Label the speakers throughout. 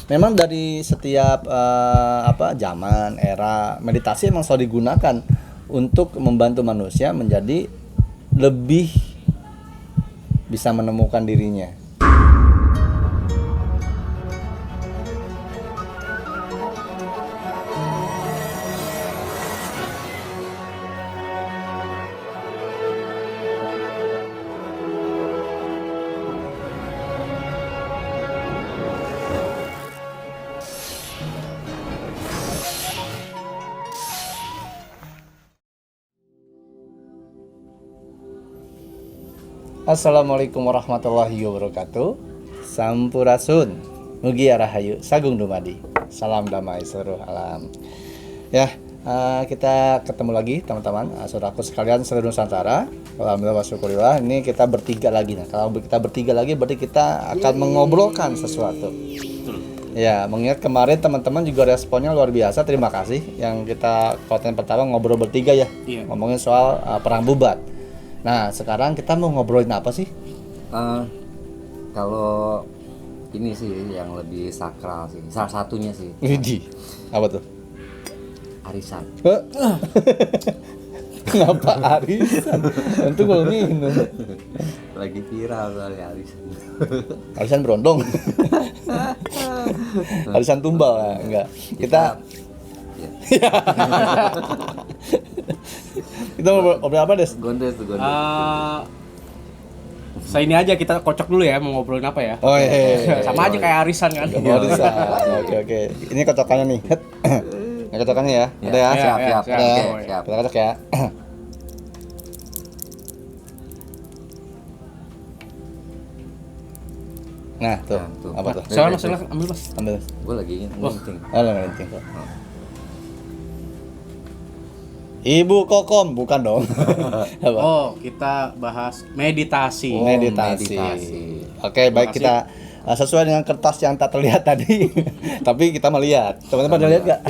Speaker 1: Memang dari setiap zaman, era, meditasi emang selalu digunakan untuk membantu manusia menjadi lebih bisa menemukan dirinya. Assalamualaikum warahmatullahi wabarakatuh. Sampurasun, Mugia Rahayu, Sagung Dumadi, salam damai seluruh alam. Ya, kita ketemu lagi teman-teman, saudaraku sekalian seluruh Nusantara. Alhamdulillah wa syukurillah. Ini kita bertiga lagi. Nah, kalau kita bertiga lagi berarti kita akan mengobrolkan sesuatu. Ya, mengingat kemarin teman-teman juga responnya luar biasa. Terima kasih. Yang kita konten pertama ngobrol bertiga ya. Iya. Ngomongin soal perang Bubat. Nah, sekarang kita mau ngobrolin apa sih?
Speaker 2: Kalau ini sih yang lebih sakral sih, salah satunya sih.
Speaker 1: Widih, apa tuh?
Speaker 2: Arisan.
Speaker 1: Kenapa arisan? Tentu kalau minum.
Speaker 2: Lagi viral soalnya arisan.
Speaker 1: Arisan berondong. Arisan tumbal ya? Enggak. Kita mau ngobrol apa, Des?
Speaker 2: Gondes.
Speaker 3: Saya ini aja kita kocok dulu ya, mau ngobrolin apa ya?
Speaker 1: Oh iya.
Speaker 3: Sama aja kayak arisan kan?
Speaker 1: Arisan. Oke. Ini kocokannya nih. Ini kocokannya ya. Udah ya.
Speaker 2: Siap.
Speaker 1: Siap. Kita kocok ya. Nah, tuh. Apa tuh?
Speaker 3: Silakan ambil Mas.
Speaker 1: Ambil.
Speaker 2: Gue lagi ngelinting.
Speaker 1: Ngelinting. Ibu Kokom, bukan dong. Apa?
Speaker 3: Oh, kita bahas meditasi.
Speaker 1: Meditasi. Oke, baik, kita sesuai dengan kertas yang tak terlihat tadi, tapi kita melihat. Teman-teman ada lihat nggak?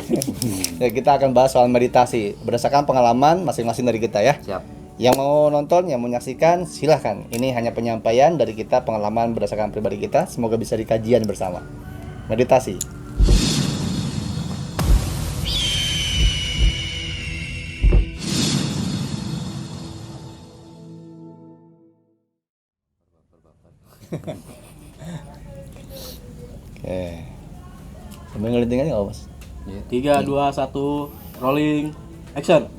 Speaker 1: Ya, kita akan bahas soal meditasi berdasarkan pengalaman masing-masing dari kita ya.
Speaker 2: Siap.
Speaker 1: Yang mau nonton, yang mau menyaksikan, silahkan. Ini hanya penyampaian dari kita, pengalaman berdasarkan pribadi kita. Semoga bisa dikajian bersama. Meditasi. Oke. Sambil ngelinting aja nggak, Mas?
Speaker 3: 3, 2, 1, rolling, action.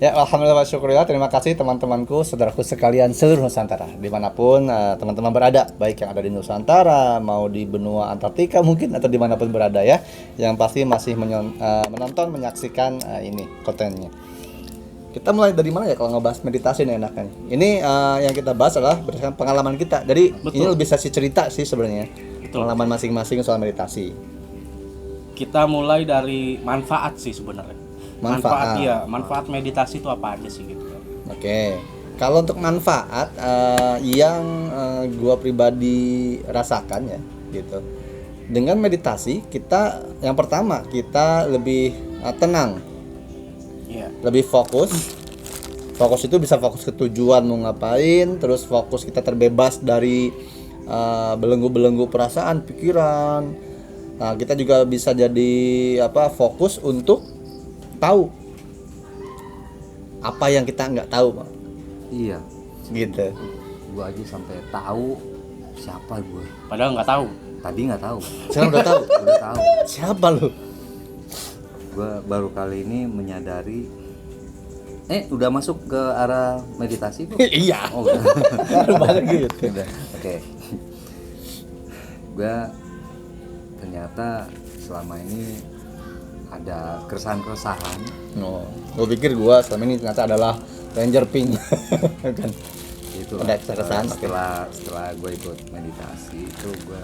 Speaker 1: Ya, alhamdulillah wa syukurillah. Terima kasih teman-temanku, saudaraku sekalian seluruh Nusantara, dimanapun teman-teman berada, baik yang ada di Nusantara, mau di benua Antartika mungkin, atau dimanapun berada ya, yang pasti masih menonton, menyaksikan ini kontennya. Kita mulai dari mana ya kalau ngebahas meditasi nih enaknya? Ini yang kita bahas adalah berdasarkan pengalaman kita. Jadi ini lebih sesi cerita sih sebenarnya. Pengalaman masing-masing soal meditasi.
Speaker 3: Kita mulai dari manfaat sih sebenarnya. Manfaat meditasi itu apa aja sih gitu.
Speaker 1: Oke. Kalau untuk manfaat yang gua pribadi rasakan ya gitu. Dengan meditasi kita yang pertama kita lebih tenang. Lebih fokus. Fokus itu bisa fokus ke tujuan mau ngapain, terus fokus kita terbebas dari belenggu-belenggu perasaan, pikiran. Nah, kita juga bisa jadi fokus untuk tahu apa yang kita nggak tahu, Bang.
Speaker 2: Iya.
Speaker 1: Gitu.
Speaker 2: Gua aja sampai tahu siapa gue.
Speaker 3: Padahal nggak tahu.
Speaker 2: Tadi nggak tahu.
Speaker 1: Sekarang udah tahu.
Speaker 2: Udah tahu.
Speaker 1: Siapa lu?
Speaker 2: Gue baru kali ini menyadari. Udah masuk ke arah meditasi tuh?
Speaker 1: Iya.
Speaker 2: Oh, udah.
Speaker 1: Banyak gitu.
Speaker 2: Udah. Oke. Gue ternyata selama ini ada keresahan-keresahan.
Speaker 1: Gue pikir gue selama ini ternyata adalah Ranger Pink. Kan?
Speaker 2: Itu
Speaker 1: ada keresahan.
Speaker 2: Setelah gue ikut meditasi itu gue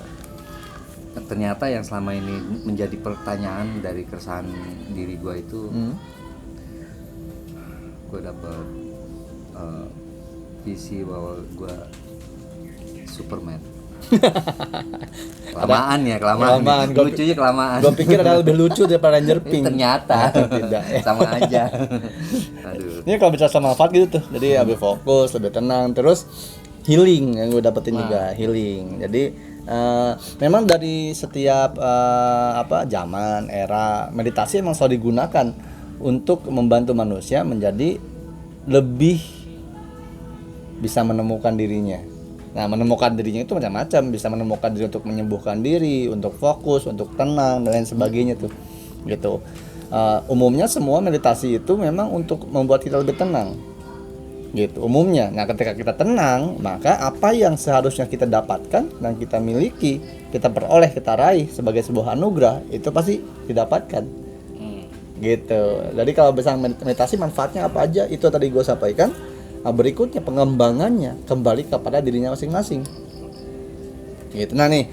Speaker 2: ternyata yang selama ini menjadi pertanyaan dari keresahan diri gue itu, gue dapet visi bahwa gue Superman. Kelamaan. Lucunya kelamaan.
Speaker 1: Gue pikir ada lebih lucu daripada Ranger Pink.
Speaker 2: Ternyata
Speaker 1: tidak.
Speaker 2: Sama aja. Aduh.
Speaker 1: Ini kalau bicara sama manfaat gitu tuh. Jadi lebih fokus, lebih tenang, terus healing yang gue dapetin juga, healing. Jadi memang dari setiap zaman, era, meditasi emang selalu digunakan untuk membantu manusia menjadi lebih bisa menemukan dirinya. Nah, menemukan dirinya itu macam-macam, bisa menemukan diri untuk menyembuhkan diri, untuk fokus, untuk tenang dan lain sebagainya tuh. Gitu. Umumnya semua meditasi itu memang untuk membuat kita lebih tenang. Gitu umumnya. Nah, ketika kita tenang, maka apa yang seharusnya kita dapatkan dan kita miliki, kita peroleh, kita raih sebagai sebuah anugerah, itu pasti didapatkan. Gitu. Jadi kalau bisa meditasi manfaatnya apa aja itu tadi gue sampaikan. Nah, berikutnya pengembangannya kembali kepada dirinya masing-masing. Gitu. Nah nih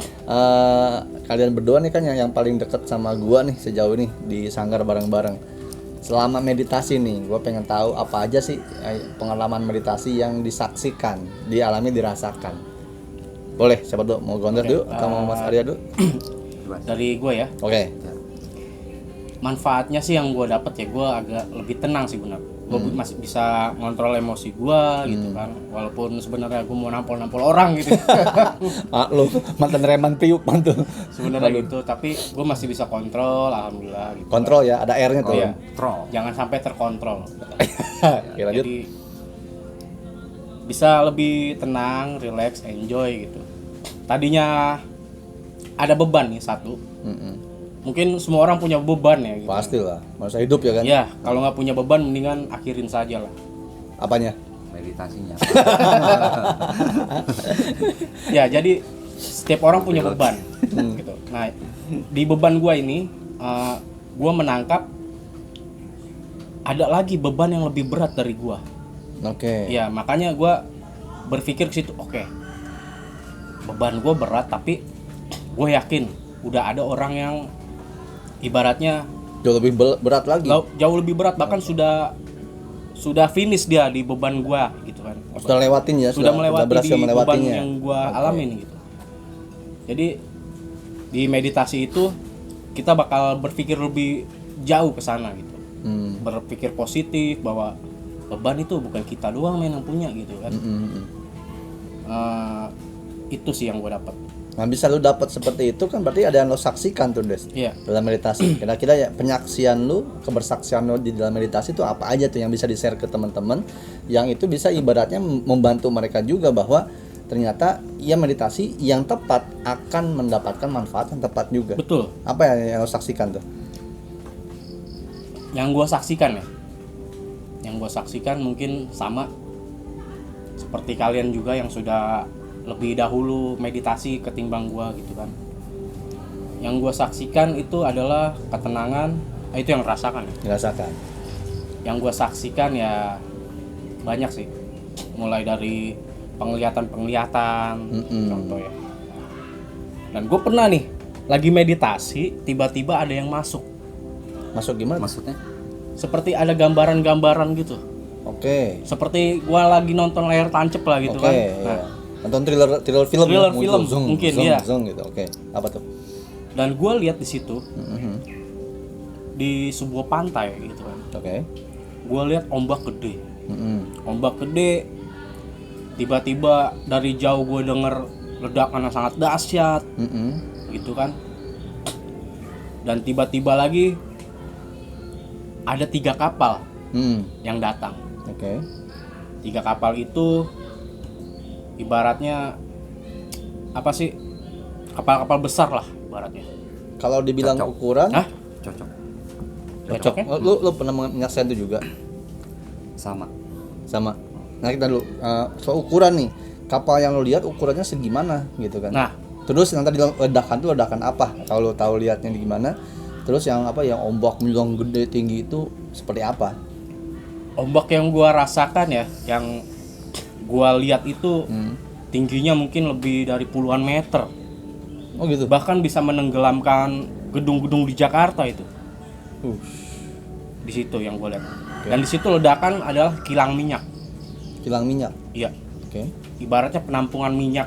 Speaker 1: kalian berdua nih kan yang paling dekat sama gue nih sejauh ini di Sanggar bareng-bareng. Selama meditasi nih, gue pengen tahu apa aja sih pengalaman meditasi yang disaksikan, dialami, dirasakan. Boleh, siapa dulu? Mau Gondar dulu atau mau Mas Arya dulu?
Speaker 3: Dari gue ya.
Speaker 1: Oke.
Speaker 3: Manfaatnya sih yang gue dapet ya, gue agak lebih tenang sih benar. Gue masih bisa ngontrol emosi gue gitu kan, walaupun sebenarnya gue mau nampol orang gitu.
Speaker 1: Lu mantan reman piuk mantu.
Speaker 3: Sebenarnya gitu, tapi gue masih bisa kontrol, alhamdulillah gitu.
Speaker 1: Kontrol ya, ada R-nya tuh.
Speaker 3: Iya.
Speaker 2: Kontrol.
Speaker 3: Jangan sampai terkontrol.
Speaker 1: Oke, lanjut.
Speaker 3: Jadi bisa lebih tenang, relax, enjoy gitu. Tadinya ada beban nih satu. Mungkin semua orang punya beban ya gitu.
Speaker 1: Pastilah, masa hidup ya kan?
Speaker 3: Ya, kalau nggak punya beban mendingan akhirin saja lah.
Speaker 1: Apanya?
Speaker 2: Meditasinya.
Speaker 3: Ya, jadi setiap orang punya beban gitu. Nah, di beban gua ini gua menangkap ada lagi beban yang lebih berat dari gua.
Speaker 1: Oke.
Speaker 3: Ya, makanya gua berpikir ke situ, oke. Beban gua berat tapi gue yakin udah ada orang yang ibaratnya
Speaker 1: Jauh lebih berat lagi.
Speaker 3: jauh lebih berat, bahkan sudah finish dia di beban gua gitu kan.
Speaker 1: Sudah lewatin ya,
Speaker 3: Sudah melewati
Speaker 1: berhasil
Speaker 3: di beban
Speaker 1: melewatinya.
Speaker 3: yang gua alamin gitu. Jadi di meditasi itu kita bakal berpikir lebih jauh ke sana gitu. Berpikir positif bahwa beban itu bukan kita doang yang punya gitu kan. Itu sih yang gua dapat.
Speaker 1: Nah, bisa lu dapat seperti itu kan berarti ada yang lo saksikan tuh, Des.
Speaker 3: Iya.
Speaker 1: Dalam meditasi. Kira-kira ya penyaksian lu, kebersaksian lu di dalam meditasi itu apa aja tuh yang bisa di-share ke teman-teman yang itu bisa ibaratnya membantu mereka juga bahwa ternyata ya meditasi yang tepat akan mendapatkan manfaat yang tepat juga.
Speaker 3: Betul.
Speaker 1: Apa yang lo saksikan tuh?
Speaker 3: Yang gua saksikan ya. Yang gua saksikan mungkin sama seperti kalian juga yang sudah lebih dahulu meditasi ketimbang gua gitu kan. Yang gua saksikan itu adalah ketenangan, itu yang rasakan ya.
Speaker 1: Dirasakan.
Speaker 3: Yang gua saksikan ya banyak sih. Mulai dari penglihatan contoh ya. Dan gue pernah nih lagi meditasi, tiba-tiba ada yang masuk.
Speaker 1: Masuk gimana?
Speaker 2: Maksudnya?
Speaker 3: Seperti ada gambaran-gambaran gitu.
Speaker 1: Oke.
Speaker 3: Seperti gua lagi nonton layar tancep lah gitu kan.
Speaker 1: Iya.
Speaker 3: Nah,
Speaker 1: Nonton thriller film
Speaker 3: Thriller
Speaker 1: ya?
Speaker 3: film,
Speaker 1: Zung,
Speaker 3: mungkin,
Speaker 1: zung,
Speaker 3: iya.
Speaker 1: zung gitu. Oke. Apa tuh?
Speaker 3: dan gue lihat di situ di sebuah pantai gitu kan.
Speaker 1: Oke.
Speaker 3: Gue lihat ombak gede. Ombak gede. Tiba-tiba dari jauh gue denger ledakan yang sangat dahsyat. Gitu kan. Dan tiba-tiba lagi ada 3 kapal yang datang.
Speaker 1: Oke.
Speaker 3: 3 kapal itu ibaratnya apa sih, kapal-kapal besar lah ibaratnya.
Speaker 1: Kalau dibilang
Speaker 2: Cocok.
Speaker 1: ukuran,
Speaker 2: Cocok.
Speaker 3: Cocoknya?
Speaker 1: lu pernah menyaksikan itu juga?
Speaker 2: Sama.
Speaker 1: Nah kita dulu soal ukuran nih, kapal yang lo lihat ukurannya segimana gitu kan?
Speaker 3: Nah,
Speaker 1: terus nanti ledakan tuh ledakan apa? Kalau lo tahu lihatnya di gimana? Terus yang apa, yang ombak menjulang gede tinggi itu seperti apa?
Speaker 3: ombak yang gua rasakan ya, yang gua lihat itu tingginya mungkin lebih dari puluhan meter.
Speaker 1: Oh gitu.
Speaker 3: Bahkan bisa menenggelamkan gedung-gedung di Jakarta itu. Di situ yang gua lihat. Dan di situ ledakan adalah kilang minyak.
Speaker 1: Kilang minyak.
Speaker 3: Iya.
Speaker 1: Oke.
Speaker 3: Ibaratnya penampungan minyak.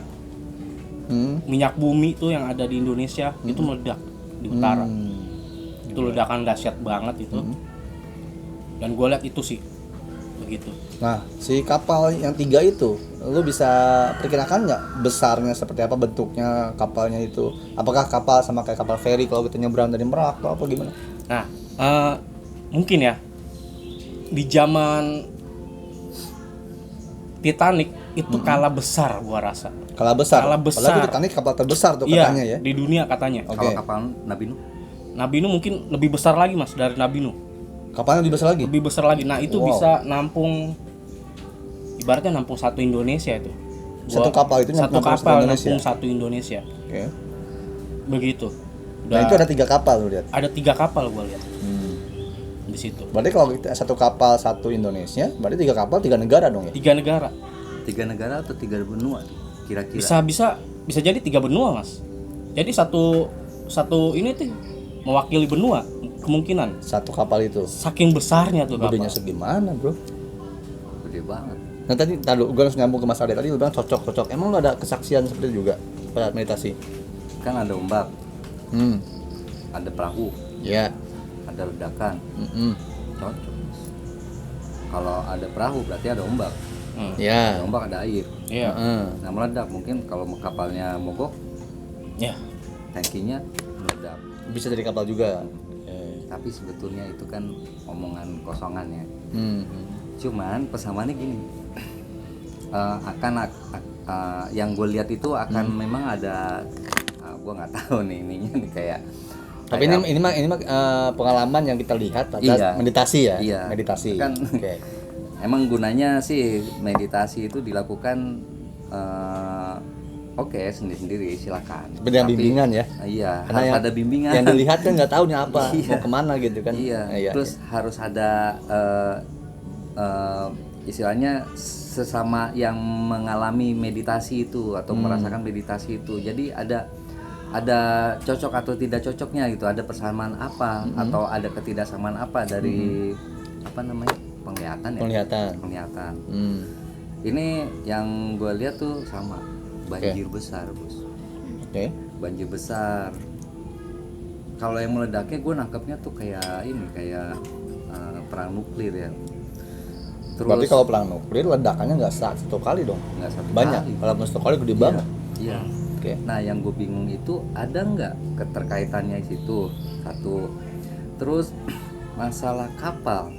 Speaker 3: Minyak bumi itu yang ada di Indonesia itu meledak di utara. Itu ledakan dahsyat banget itu. Dan gue lihat itu sih begitu.
Speaker 1: Nah, si kapal yang 3 itu, lu bisa perkirakan nggak besarnya seperti apa, bentuknya kapalnya itu? Apakah kapal sama kayak kapal feri kalau kita nyebrang dari Merak atau apa gimana?
Speaker 3: Nah, mungkin ya di zaman Titanic itu kalah besar gua rasa.
Speaker 1: Kalah besar.
Speaker 3: Kalah besar.
Speaker 1: Padahal itu Titanic kapal terbesar tuh
Speaker 3: Iya,
Speaker 1: katanya ya.
Speaker 3: di dunia katanya.
Speaker 1: Oke.
Speaker 2: Kalau kapal Nabi Nuh
Speaker 3: Nabi Nuh mungkin lebih besar lagi Mas dari Nabi Nuh.
Speaker 1: Kapalnya lebih besar lagi.
Speaker 3: Lebih besar lagi. Nah, itu
Speaker 1: Wow.
Speaker 3: bisa nampung ibaratnya nampung satu Indonesia itu.
Speaker 1: Satu kapal itu
Speaker 3: satu
Speaker 1: nampung
Speaker 3: kapal
Speaker 1: satu Indonesia?
Speaker 3: nampung satu Indonesia.
Speaker 1: Oke.
Speaker 3: Begitu.
Speaker 1: Nah, itu ada 3 kapal lu lihat.
Speaker 3: ada 3 kapal gua lihat di situ.
Speaker 1: Berarti kalau kita satu kapal satu Indonesia, berarti 3 kapal 3 negara dong ya?
Speaker 3: 3 negara.
Speaker 2: 3 negara atau 3 benua kira-kira?
Speaker 3: Bisa jadi 3 benua, Mas. Jadi satu ini tuh mewakili benua kemungkinan.
Speaker 1: Satu kapal itu.
Speaker 3: Saking besarnya tuh kapal.
Speaker 1: Gedenya segimana, Bro?
Speaker 2: Gede banget.
Speaker 1: Nah tadi gue harus nyambung ke Mas Ade tadi lu bilang cocok. Emang lu ada kesaksian seperti itu juga pada meditasi?
Speaker 2: Kan ada ombak,
Speaker 1: Hmm.
Speaker 2: ada perahu,
Speaker 1: Ya.
Speaker 2: ada ledakan.
Speaker 1: Mm-mm.
Speaker 2: Cocok. Kalau ada perahu berarti ada ombak.
Speaker 1: Ya.
Speaker 2: Ada ombak, ada air.
Speaker 3: Iya.
Speaker 1: Heeh.
Speaker 2: Nah, meledak mungkin kalau kapalnya mogok,
Speaker 3: Ya.
Speaker 2: tangkinya meledak.
Speaker 1: Bisa dari kapal juga.
Speaker 2: Tapi sebetulnya itu kan omongan kosongan ya.
Speaker 1: Hmm.
Speaker 2: Cuman persamaannya gini. Yang gue lihat itu akan memang ada, gue nggak tahu nih ininya nih kayak.
Speaker 1: Tapi ini mah pengalaman yang kita lihat pada
Speaker 2: Iya.
Speaker 1: meditasi ya.
Speaker 2: Iya.
Speaker 1: Meditasi.
Speaker 2: Kan
Speaker 1: Oke.
Speaker 2: emang gunanya sih meditasi itu dilakukan oke sendiri-sendiri silakan.
Speaker 1: Dengan
Speaker 2: Tapi,
Speaker 1: bimbingan ya.
Speaker 2: Iya,
Speaker 1: Karena
Speaker 2: harus
Speaker 1: yang,
Speaker 2: ada bimbingan.
Speaker 1: Yang dilihat kan nggak tahu nih apa,
Speaker 2: Iya.
Speaker 1: mau kemana gitu kan.
Speaker 2: Iya. Terus harus ada istilahnya sesama yang mengalami meditasi itu atau merasakan meditasi itu. Jadi ada cocok atau tidak cocoknya gitu, ada persamaan apa atau ada ketidaksamaan apa dari apa namanya penglihatan ya. Penglihatan. Ini yang gue lihat tuh sama banjir besar, Bos.
Speaker 1: Oke.
Speaker 2: Banjir besar. Kalau yang meledaknya gue nangkepnya tuh kayak ini kayak perang nuklir ya. Terus
Speaker 1: Berarti kalau perang nuklir ledakannya nggak satu kali dong?
Speaker 2: nggak satu
Speaker 1: Banyak.
Speaker 2: kali.
Speaker 1: Kalau satu kali gede
Speaker 2: Iya,
Speaker 1: banget.
Speaker 2: Iya.
Speaker 1: Oke.
Speaker 2: Nah, yang gue bingung itu ada nggak keterkaitannya di situ? Satu. Terus masalah kapal,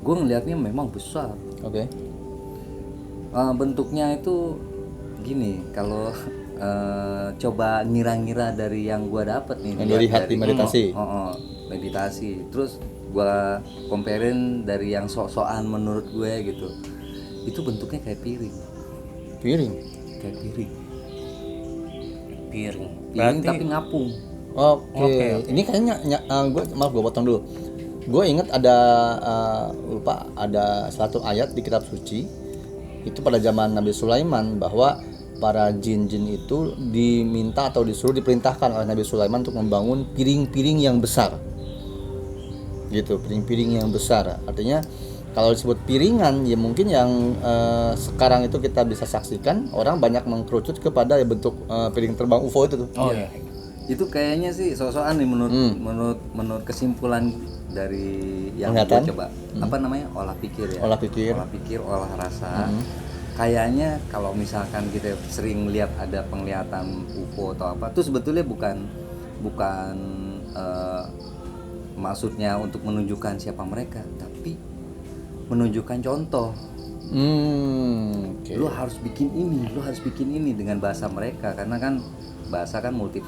Speaker 2: gue ngelihatnya memang besar.
Speaker 1: Oke.
Speaker 2: Bentuknya itu gini, kalau coba ngira-ngira dari yang gue dapet nih,
Speaker 1: Yang dilihat di meditasi.
Speaker 2: meditasi. Terus gue comparein dari yang sok-sokan menurut gue gitu, itu bentuknya kayak piring, kayak piring.
Speaker 3: Piring.
Speaker 2: Piring tapi ngapung.
Speaker 1: Oke. Ini kayaknya gue potong dulu. Gue inget ada lupa ada satu ayat di kitab suci itu pada zaman Nabi Sulaiman bahwa para jin-jin itu diminta atau disuruh diperintahkan oleh Nabi Sulaiman untuk membangun piring-piring yang besar. Gitu, piring-piring yang besar. Artinya kalau disebut piringan ya mungkin yang sekarang itu kita bisa saksikan orang banyak mengkerucut kepada bentuk piring terbang UFO itu tuh.
Speaker 3: Oh iya.
Speaker 2: Itu kayaknya sih sok-sokan nih menurut kesimpulan dari yang
Speaker 1: Penglihatan?
Speaker 2: gue coba apa namanya olah pikir ya,
Speaker 1: Olah pikir.
Speaker 2: olah rasa. Kayaknya kalau misalkan kita sering lihat ada penglihatan UFO atau apa, itu sebetulnya bukan maksudnya untuk menunjukkan siapa mereka, tapi menunjukkan contoh.
Speaker 1: Oke.
Speaker 2: Lu harus bikin ini dengan bahasa mereka, karena kan bahasa kan multi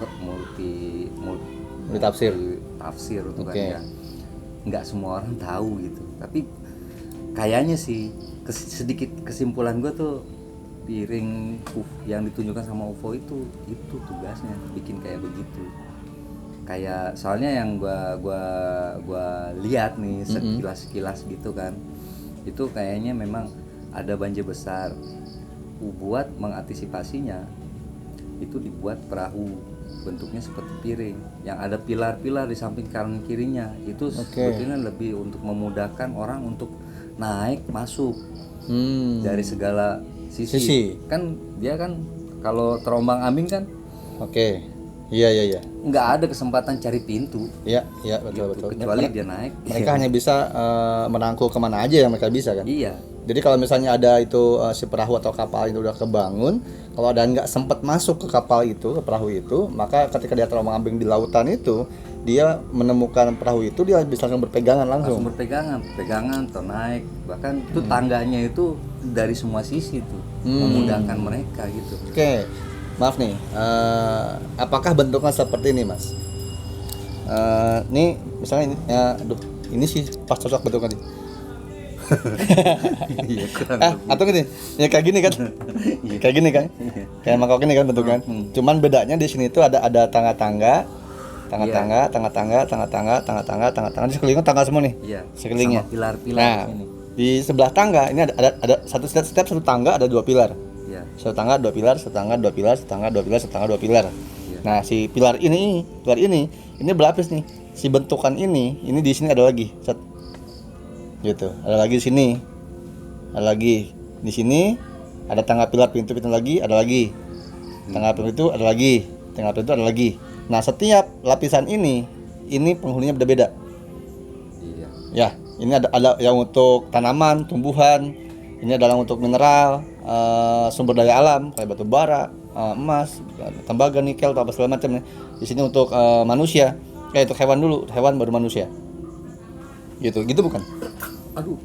Speaker 1: tafsir
Speaker 2: itu kan
Speaker 1: Oke.
Speaker 2: ya. Nggak semua orang tahu gitu, tapi kayaknya sih sedikit kesimpulan gue tuh piring yang ditunjukkan sama UFO itu tugasnya bikin kayak begitu. Kayak soalnya yang gua lihat nih sekilas gitu kan, itu kayaknya memang ada banjir besar. Buat mengantisipasinya itu dibuat perahu bentuknya seperti piring yang ada pilar-pilar di samping kanan kirinya. Itu sebetulnya lebih untuk memudahkan orang untuk naik masuk dari segala sisi. Kan dia kan kalau terombang ambing kan
Speaker 1: Oke. Iya, iya, iya.
Speaker 2: nggak ada kesempatan cari pintu
Speaker 1: Iya, iya, betul, betul.
Speaker 2: kecuali dia naik.
Speaker 1: Mereka hanya bisa merangkul kemana aja yang mereka bisa kan.
Speaker 2: Iya,
Speaker 1: Jadi kalau misalnya ada itu si perahu atau kapal itu udah kebangun, kalau ada nggak sempat masuk ke kapal itu, ke perahu itu, maka ketika dia terombang-ambing di lautan itu, dia menemukan perahu itu, dia bisa langsung berpegangan
Speaker 2: langsung
Speaker 1: langsung.
Speaker 2: berpegangan atau naik, bahkan itu tangganya itu dari semua sisi tuh memudahkan mereka gitu.
Speaker 1: Oke, maaf nih, apakah bentuknya seperti ini, Mas? Nih misalnya ini, aduh, ini sih pas cocok bentuknya nih.
Speaker 2: Iya, kurang
Speaker 1: Atau gini, ya kayak gini kan, kayak gini kan, kayak mangkok ini kan bentuknya. Cuman bedanya di sini tuh ada tangga-tangga, tangga-tangga, di sekelilingnya tangga semua nih,
Speaker 2: iya,
Speaker 1: sekelilingnya.
Speaker 2: sama pilar-pilar
Speaker 1: Nah,
Speaker 2: sini.
Speaker 1: di sebelah tangga ini ada setiap satu tangga ada 2 pilar.
Speaker 2: Iya,
Speaker 1: Satu tangga 2 pilar, satu tangga 2 pilar, satu tangga 2 pilar, satu tangga 2 pilar.
Speaker 2: Iya.
Speaker 1: Nah, si pilar ini berlapis nih. Si bentukan ini di sini ada lagi. Set. Gitu. Ada lagi di sini. Ada lagi di sini. Ada tangga pilar pintu lagi, ada lagi. Tangga pintu ada lagi. Tangga pintu ada lagi. Nah, setiap lapisan ini penghuninya beda-beda.
Speaker 2: iya,
Speaker 1: Ya, ini ada yang untuk tanaman, tumbuhan. Ini adalah untuk mineral, sumber daya alam kayak batu bara, emas, tembaga, nikel, atau apa segala macam. Di sini untuk manusia, kayak untuk hewan baru manusia. Gitu bukan?
Speaker 2: aduh,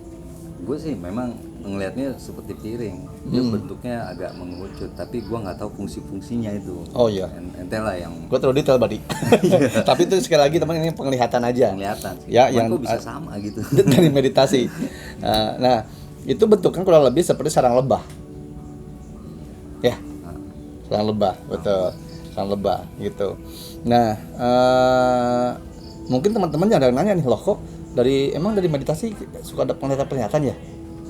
Speaker 2: gue sih memang ngelihatnya seperti piring, dia bentuknya agak mengerucut, tapi gue nggak tahu fungsi-fungsinya itu.
Speaker 1: Oh iya.
Speaker 2: Ente lah yang
Speaker 1: Gue terlalu detail tadi. Tapi itu sekali lagi teman, ini penglihatan aja.
Speaker 2: kelihatan sih.
Speaker 1: Ya,
Speaker 2: Cuman
Speaker 1: yang
Speaker 2: kok bisa sama gitu.
Speaker 1: dari meditasi. Nah, itu bentuknya kurang lebih seperti sarang lebah. Ya, sarang lebah, betul. Sarang lebah gitu. Nah, mungkin teman-teman yang ada yang nanya nih, loh kok dari meditasi suka ada penglihatan ya?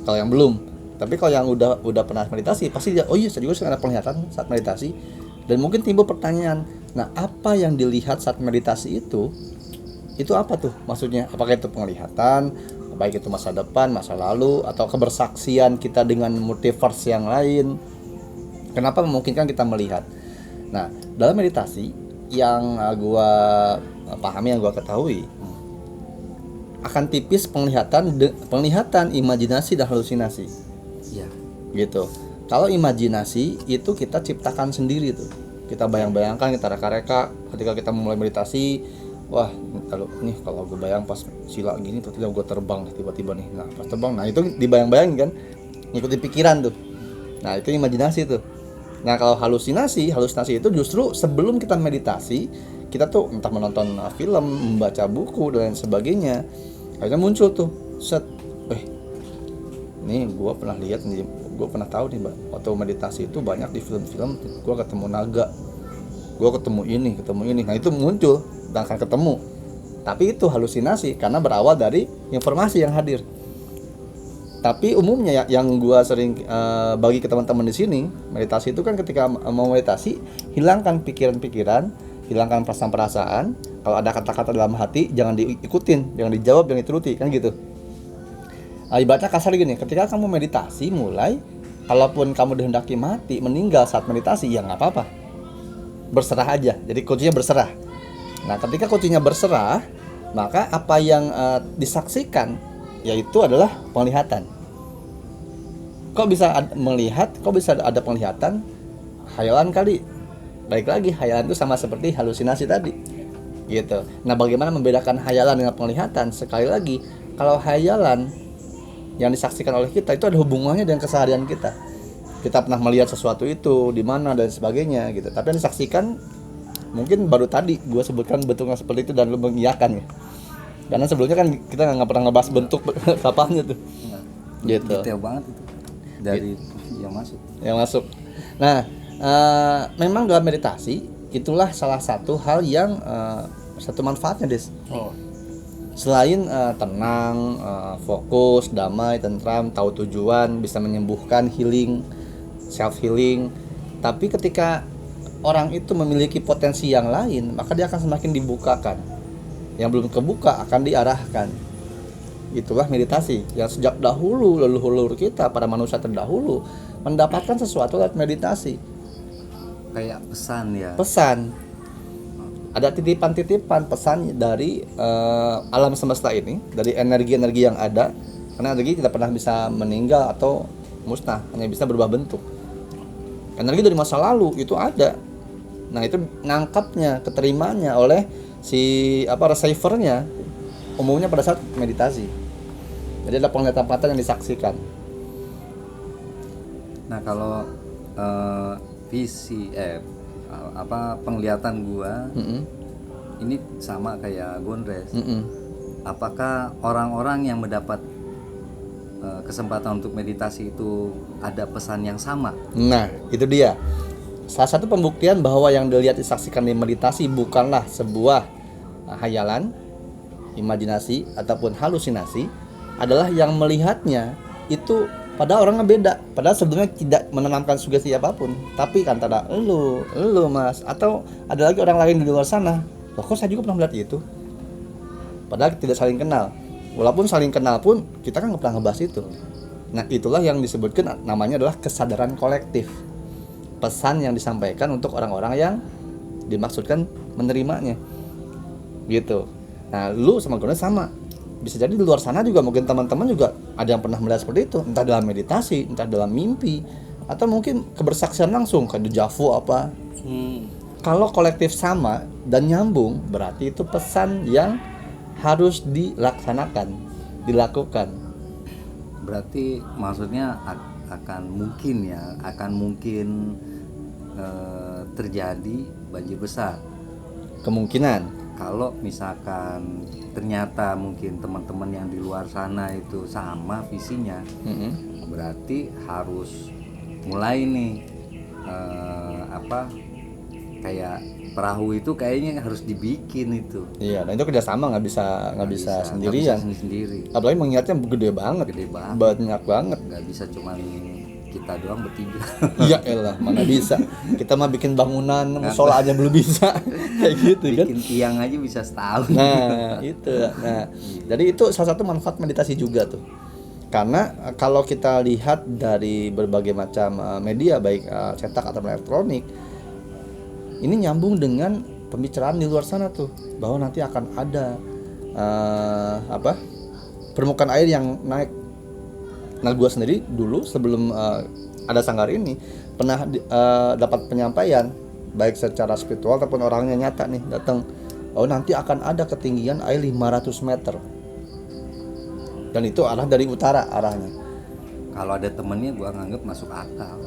Speaker 1: Kalau yang belum, tapi kalau yang udah pernah meditasi pasti dia, oh iya, saya juga suka ada penglihatan saat meditasi. Dan mungkin timbul pertanyaan, nah apa yang dilihat saat meditasi itu apa tuh maksudnya? Apakah itu penglihatan, baik itu masa depan, masa lalu, atau kebersaksian kita dengan multiverse yang lain? Kenapa memungkinkan kita melihat? Nah, dalam meditasi yang gua pahami, yang gua ketahui, akan tipis penglihatan, imajinasi dan halusinasi.
Speaker 2: Iya.
Speaker 1: Gitu. Kalau imajinasi itu kita ciptakan sendiri tuh. Kita bayang-bayangkan, kita reka-reka ketika kita mulai meditasi. Wah, kalau gue bayang pas sila gini tiba-tiba gue terbang tiba-tiba nih. Nah, pas terbang, nah itu dibayang-bayangin kan, ngikutin pikiran tuh. Nah, itu imajinasi tuh. Nah, kalau halusinasi itu justru sebelum kita meditasi, kita tuh entah menonton film, membaca buku dan lain sebagainya. Akhirnya muncul tuh, set, nih gue pernah lihat nih, gue pernah tahu nih, waktu meditasi itu banyak di film-film, gue ketemu naga, gue ketemu ini, nah itu muncul dan akan ketemu. Tapi itu halusinasi karena berawal dari informasi yang hadir. Tapi umumnya yang gue sering bagi ke teman-teman di sini, meditasi itu kan ketika mau meditasi, hilangkan pikiran-pikiran, hilangkan perasaan-perasaan. Kalau ada kata-kata dalam hati, jangan diikutin, jangan dijawab, jangan dituruti, kan gitu. Ibaratnya kasar gini, ketika kamu meditasi mulai, kalaupun kamu dihendaki mati, meninggal saat meditasi, ya nggak apa-apa. Berserah aja, jadi kuncinya berserah. Nah, ketika kuncinya berserah, maka apa yang disaksikan, yaitu adalah penglihatan. Kok bisa melihat, kok bisa ada penglihatan? Hayalan kali. Baik lagi, hayalan itu sama seperti halusinasi tadi. Gitu. Nah, bagaimana membedakan hayalan dengan penglihatan? Sekali lagi, kalau hayalan yang disaksikan oleh kita itu ada hubungannya dengan keseharian kita. Kita pernah melihat sesuatu itu di mana dan sebagainya gitu. Tapi yang disaksikan mungkin baru tadi gue sebutkan bentuknya seperti itu dan lu mengiyakan ya. Karena sebelumnya kan kita nggak pernah ngebahas bentuk kapalnya tuh. Gitu.
Speaker 2: Detail banget itu dari yang masuk.
Speaker 1: Nah, memang dalam meditasi itulah salah satu hal yang satu manfaatnya, Des. Selain tenang, fokus, damai, tentram, tahu tujuan, bisa menyembuhkan, healing, self healing. Tapi ketika orang itu memiliki potensi yang lain, maka dia akan semakin dibukakan. Yang belum kebuka akan diarahkan. Itulah meditasi yang sejak dahulu leluhur kita, para manusia terdahulu mendapatkan sesuatu lewat meditasi.
Speaker 2: Kayak pesan ya.
Speaker 1: Pesan. ada titipan-titipan pesan dari alam semesta ini, dari energi-energi yang ada. Karena energi tidak pernah bisa meninggal atau musnah, hanya bisa berubah bentuk. Energi dari masa lalu itu ada. Nah, itu nangkapnya, keterimanya oleh si receivernya umumnya pada saat meditasi. Jadi ada penglihatan-penglihatan yang disaksikan.
Speaker 2: Nah, kalau penglihatan gua ini sama kayak Gondres. Apakah orang-orang yang mendapat kesempatan untuk meditasi itu ada pesan yang sama?
Speaker 1: Nah, itu dia. Salah satu pembuktian bahwa yang dilihat disaksikan di meditasi bukanlah sebuah hayalan, imajinasi ataupun halusinasi, adalah yang melihatnya itu pada orangnya beda. Padahal sebelumnya tidak menanamkan sugesti apapun, tapi antara lu mas, atau ada lagi orang lain di luar sana. Loh, kok saya juga pernah melihat itu? Padahal tidak saling kenal. Walaupun saling kenal pun kita kan nggak pernah ngebahas itu. Nah, itulah yang disebutkan namanya adalah kesadaran kolektif. Pesan yang disampaikan untuk orang-orang yang dimaksudkan menerimanya. Gitu. Nah, lu sama gue sama. Bisa jadi di luar sana juga mungkin teman-teman juga ada yang pernah melihat seperti itu, entah dalam meditasi, entah dalam mimpi, atau mungkin kebersaksian langsung kayak déjà vu apa. Kalau kolektif sama dan nyambung, berarti itu pesan yang harus dilaksanakan, dilakukan.
Speaker 2: Berarti maksudnya akan mungkin terjadi banjir besar.
Speaker 1: Kemungkinan.
Speaker 2: Kalau misalkan ternyata mungkin teman-teman yang di luar sana itu sama visinya, berarti harus mulai nih kayak perahu itu kayaknya harus dibikin itu.
Speaker 1: Iya, dan itu kerjasama nggak bisa sendirian.
Speaker 2: Sendiri.
Speaker 1: Apalagi mengingatnya gede banget, banyak banget.
Speaker 2: Nggak bisa cuman kita doang bertiga.
Speaker 1: Iya elah, mana bisa. Kita mah bikin bangunan musola aja belum bisa. Kayak gitu kan.
Speaker 2: Bikin tiang aja bisa setahun.
Speaker 1: Nah, itu. Nah, jadi itu salah satu manfaat meditasi juga tuh. Karena kalau kita lihat dari berbagai macam media baik cetak atau elektronik, ini nyambung dengan pembicaraan di luar sana tuh, bahwa nanti akan ada permukaan air yang naik. Nah, gue sendiri dulu sebelum ada sanggar ini pernah dapat penyampaian baik secara spiritual ataupun orangnya nyata nih datang, oh nanti akan ada ketinggian air 500 meter, dan itu arah dari utara arahnya.
Speaker 2: Kalau ada temennya gue nganggep masuk akal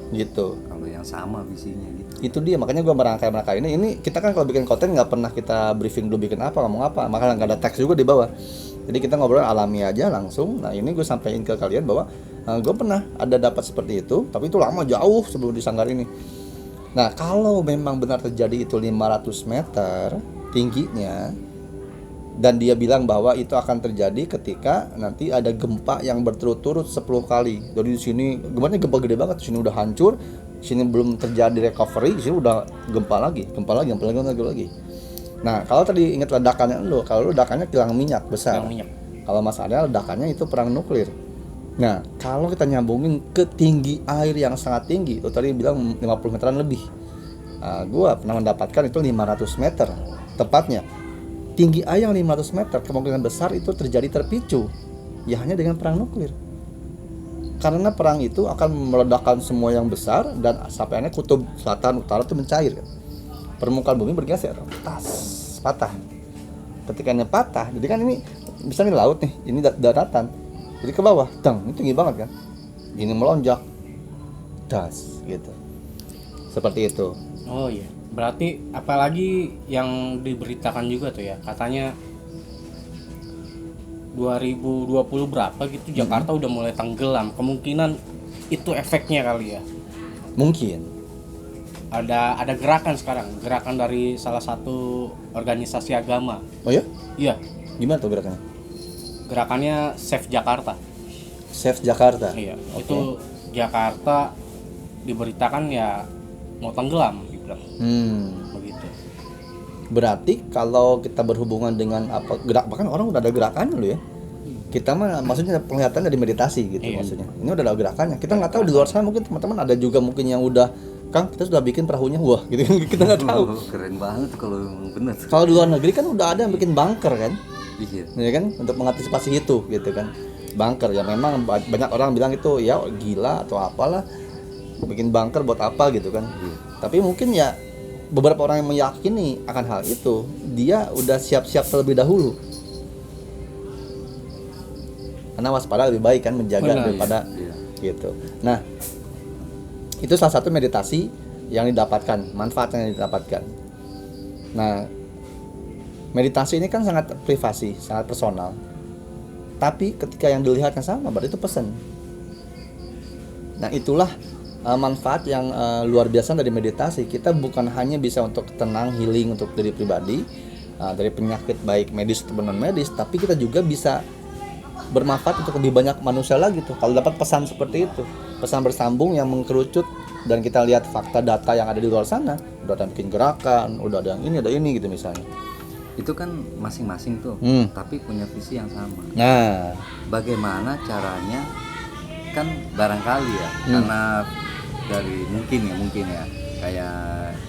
Speaker 1: Gitu.
Speaker 2: kalau yang sama visinya gitu.
Speaker 1: Itu dia, makanya gue merangkai ini kita kan kalau bikin konten nggak pernah kita briefing dulu bikin apa, ngomong apa, makanya nggak ada teks juga di bawah. Jadi kita ngobrol alami aja langsung. Nah, ini gue sampaikan ke kalian bahwa gue pernah ada dapat seperti itu, tapi itu lama jauh sebelum di sanggar ini. Nah, kalau memang benar terjadi itu 500 meter tingginya, dan dia bilang bahwa itu akan terjadi ketika nanti ada gempa yang berturut-turut 10 kali. Jadi di sini gempanya gempa gede banget, di sini udah hancur, di sini belum terjadi recovery, di sini udah gempa lagi. Nah, kalau tadi ingat ledakannya kalau ledakannya kilang minyak besar. Kalau masalahnya ledakannya itu perang nuklir. Nah, kalau kita nyambungin ke tinggi air yang sangat tinggi, itu tadi bilang 50 meteran lebih. Gua pernah mendapatkan itu 500 meter tepatnya. Tinggi air yang 500 meter kemungkinan besar itu terpicu ya hanya dengan perang nuklir. Karena perang itu akan meledakkan semua yang besar dan sampainya kutub selatan utara itu mencair kan. Permukaan bumi bergeser, patah. Ketika ini patah, jadi kan ini misalnya laut nih, ini daratan, jadi ke bawah, ini tinggi banget kan, ini melonjak, gitu, seperti itu.
Speaker 3: Oh iya, berarti apalagi yang diberitakan juga tuh ya, katanya 2020 berapa gitu Jakarta udah mulai tenggelam, kemungkinan itu efeknya kali ya.
Speaker 1: Mungkin.
Speaker 3: Ada gerakan sekarang, gerakan dari salah satu organisasi agama.
Speaker 1: Oh ya?
Speaker 3: Iya.
Speaker 1: Gimana tuh gerakannya?
Speaker 3: Gerakannya Save Jakarta.
Speaker 1: Save Jakarta.
Speaker 3: Iya.
Speaker 1: Okay.
Speaker 3: Itu Jakarta diberitakan ya mau tenggelam dibilang. Begitu.
Speaker 1: Berarti kalau kita berhubungan dengan bahkan orang udah ada gerakannya loh ya. Kita mah maksudnya penglihatan dari meditasi gitu. Iya. Maksudnya. Ini udah ada gerakannya. Kita nggak tahu di luar sana mungkin teman-teman ada juga mungkin yang udah Kang kita sudah bikin perahunya, wah gitu kan kita nggak tahu.
Speaker 2: Keren banget kalau memang bener.
Speaker 1: Kalau di luar negeri kan udah ada yang bikin bunker kan,
Speaker 2: Iya.
Speaker 1: ya kan, untuk mengantisipasi itu gitu kan. Bunker ya memang banyak orang bilang itu ya gila atau apalah, bikin bunker buat apa gitu kan. Tapi mungkin ya beberapa orang yang meyakini akan hal itu, dia udah siap-siap terlebih dahulu. Karena waspada lebih baik kan, menjaga
Speaker 3: Benar,
Speaker 1: daripada
Speaker 2: iya.
Speaker 1: gitu. Nah, itu salah satu meditasi yang didapatkan, manfaatnya yang didapatkan. Nah, meditasi ini kan sangat privasi, sangat personal. Tapi ketika yang dilihat yang sama, berarti itu pesan. Nah, itulah manfaat yang luar biasa dari meditasi. Kita bukan hanya bisa untuk tenang, healing untuk diri pribadi, dari penyakit baik medis atau non medis, tapi kita juga bisa bermanfaat untuk lebih banyak manusia lagi tuh. Kalau dapat pesan seperti itu, pesan bersambung yang mengkerucut, dan kita lihat fakta data yang ada di luar sana, udah ada yang bikin gerakan, udah ada yang ini, ada ini gitu misalnya.
Speaker 2: Itu kan masing-masing tuh, tapi punya visi yang sama.
Speaker 1: Nah,
Speaker 2: Bagaimana caranya? Kan barangkali ya, karena dari mungkin ya, kayak